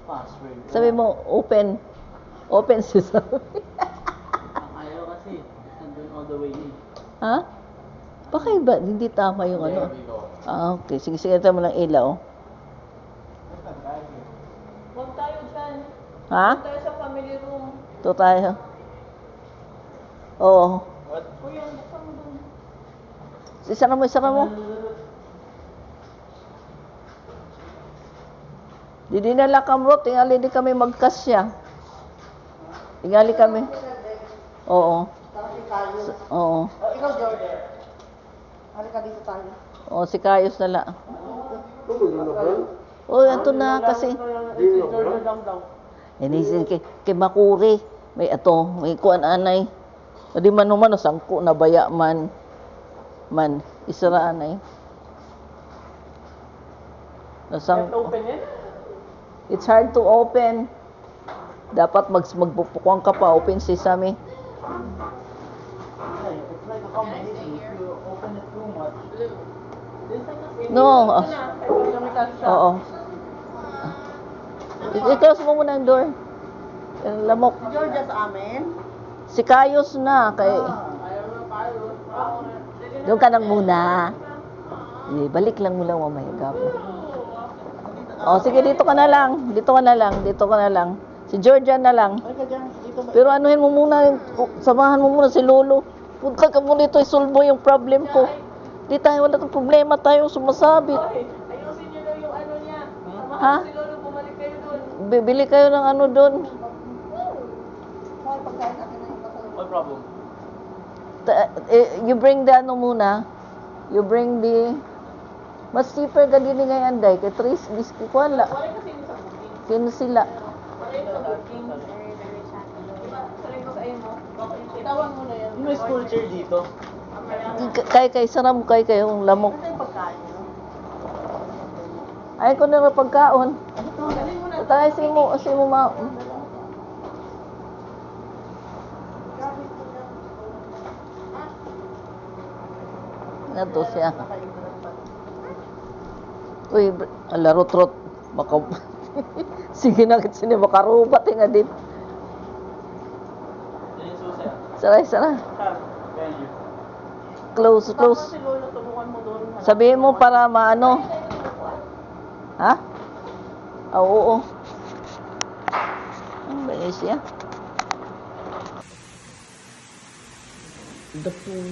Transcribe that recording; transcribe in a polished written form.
Password. Sabi mo, open. Open sesame. Ang ayaw kasi, nandun all the way in. Ha? Bakit ba? Hindi tama yung ano. Ah, okay. Sige, sige. Ito mo ng ilaw. Huwag tayo dyan. Ha? Huwag tayo sa family room. Ito tayo. Oo. Kuya, buksan mo dun. Isara mo, isara mo. Di dinala kamro, tingali di kami magkasya. Tingali kami. Oo. Oo. Ikaw, George. Halika dito tayo. Oo, si Kayos na lang. Oo, ito na kasi. Inisin kay Makuri. May ato, may kuan anay. O di man naman, sangko na baya man. Man, isara anay. Nasang, Open yan. it's hard to open. Dapat magpupukuan ka pa, open sesame. It's like a combination. If you open it too much, it's like a No. Oo. I-close mo muna ang door. Yung lamok. Si George sa amin. Si Kayos na. Kay... Doon ka nang muna. Balik lang mo lang mamaya. Gabi. O, sige, dito ka na lang. Dito ka na lang. Dito ka na lang. Si Georgia na lang. Halika dyan. Dito ba? Pero anuhin mo muna, samahan mo muna si Lolo. Punta ka muna dito, isolve yung problem ko. Di tayo, wala kang problema, tayo sumasabit. Ayusin nyo daw yung ano niya. Ha? Si Lolo, bumalik kayo dun. Bibili kayo ng ano doon. Mahal pagkain natin na yung kasal. What problem? You bring the ano muna. You bring the... Mas cheaper ka din ngayon, Day. Kay Tris, biski ko wala. Wala kasi yung sa booking. Kino sila. Wala yung sa booking. Sabi ko sa iyo mo. Itawan mo na yan. May school chair dito. Kay, sarap mo kay yung lamok. Ito yung pagkain nyo. Ay ko na rin pagkaon. Galing mo na. Tayo si mo ma... Nato siya. Uy, larot-rot. Baka... Sige na, sini makarubat nga din. Yan yung susi. Saray, saray. Venue. Close, close. Si Lolo, tulungan mo doon. Sabihin mo para maano. Ha? Ah, oo. Ang ba siya? The pool.